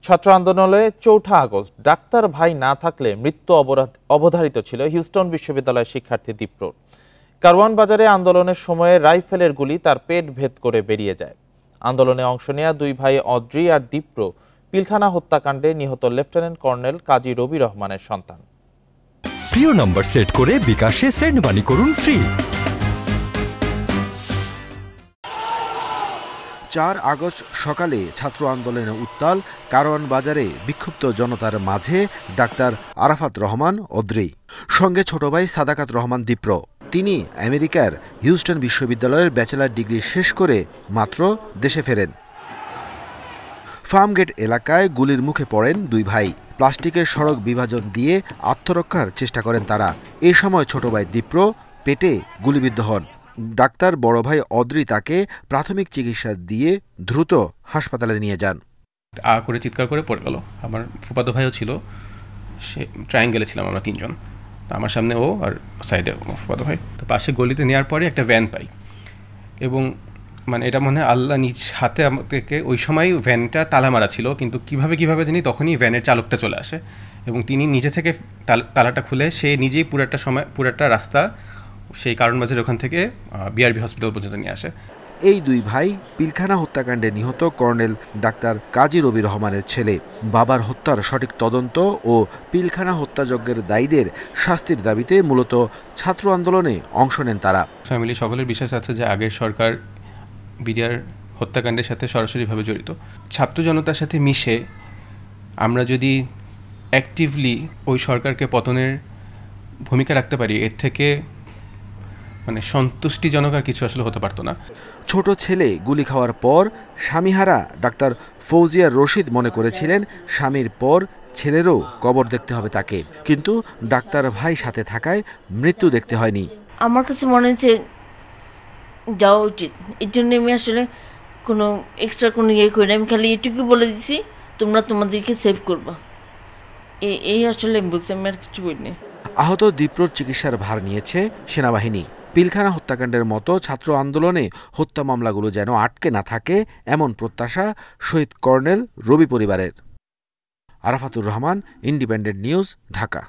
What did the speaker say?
ছাত্র আন্দোলনে ৪ঠা August doctor ভাই না থাকলে মৃত্যু অবধারিত ছিল হিউস্টন বিশ্ববিদ্যালয়ের শিক্ষার্থী দীপ্রর। কারওয়ান বাজারে আন্দোলনের সময়ে রাইফেলের গুলি তার পেট ভেদ করে বেরিয়ে যায়। আন্দোলনে অংশ নেয়া দুই ভাই অদ্রি আর দীপ্র পিলখানা হত্যাকাণ্ডে নিহত লেফটেন্যান্ট কর্নেল কাজী রবি রহমানের সন্তান। প্রিয় নম্বর সেট করে বিকাশে সেন্ড মানি করুন ফ্রি। ৪ আগস্ট সকালে ছাত্র আন্দোলনে উত্তাল কারওয়ান বাজারে বিক্ষুব্ধ জনতার মাঝে ডাক্তার আরাফাত রহমান অদ্রি, সঙ্গে ছোট ভাই সাদাকাত রহমান দীপ্র। তিনি আমেরিকার হিউস্টন বিশ্ববিদ্যালয়ের ব্যাচেলর ডিগ্রি শেষ করে মাত্র দেশে ফেরেন। ফার্মগেট এলাকায় গুলির মুখে পড়েন দুই ভাই। প্লাস্টিকের সড়ক বিভাজন দিয়ে আত্মরক্ষার চেষ্টা করেন তারা। এই সময় ছোট ভাই দীপ্র পেটে গুলিবিদ্ধ হন। ডাক্তার বড় ভাই অদ্রি তাকে প্রাথমিক চিকিৎসা দিয়ে দ্রুত হাসপাতালে নিয়ে যান। করে চিৎকার করে পড়ে গেল। আমার ফুফাতো ভাইও ছিল, সে ট্রায়াঙ্গেলে ছিলাম আমরা তিনজন। আমার সামনে ও আর সাইডে ফুফাতো ভাই। তো পাশে গলিতে নেওয়ার পরে একটা ভ্যান পাই, এবং মানে এটা মনে হয় আল্লাহ নিজ হাতে আমাদেরকে, ওই সময় ভ্যানটা তালা মারা ছিল, কিন্তু কিভাবে জানি তখনই ভ্যানের চালকটা চলে আসে এবং তিনি নিজে থেকে তালাটা খুলে সে নিজেই পুরাটা রাস্তা সেই কারওয়ান বাজারের ওখান থেকে বিআরবি হসপিটাল পর্যন্ত নিয়ে আসে। এই দুই ভাই পিলখানা হত্যাকাণ্ডে নিহত কর্নেল ডাক্তার কাজী রবি রহমানের ছেলে। বাবার হত্যার সঠিক তদন্ত ও পিলখানা হত্যাযজ্ঞের দায়ীদের শাস্তির দাবিতে মূলত ছাত্র আন্দোলনে অংশ নেন তারা। ফ্যামিলি সকলের বিশ্বাস আছে যে আগের সরকার বিডিআর হত্যাকাণ্ডের সাথে সরাসরিভাবে জড়িত। ছাত্র জনতার সাথে মিশে আমরা যদি অ্যাক্টিভলি ওই সরকারকে পতনের ভূমিকা রাখতে পারি, এর থেকে মানে সন্তুষ্টিজনক আর কিছু আসলে হতে পারতো না। ছোট ছেলে গুলি খাওয়ার পর স্বামীহারা ডাক্তার ফৌজিয়া রশিদ মনে করেছিলেন স্বামীর পর ছেলেরও কবর দেখতে হবে তাকে, কিন্তু ডাক্তার ভাই সাথে থাকায় মৃত্যু দেখতে হয়নি। আমার কাছে মনে হচ্ছে যাওয়া উচিত। এর জন্য আমি আসলে কোনো এক্সট্রা কোনো ইয়ে করি না। আমি খালি এটুকু বলে দিছি, তোমরা তোমাদেরকে সেভ করবা, এই আসলে আমি বলছি, আমি আর কিছু বলিনি। আহত দীপ্রর চিকিৎসার ভার নিয়েছে সেনাবাহিনী। পিলখানা হত্যাকাণ্ডের মতো ছাত্র আন্দোলনে হত্যা মামলাগুলো যেন আটকে না থাকে, এমন প্রত্যাশা শহীদ কর্নেল রবি পরিবারের। Arafatur Rahman, independent news, Dhaka.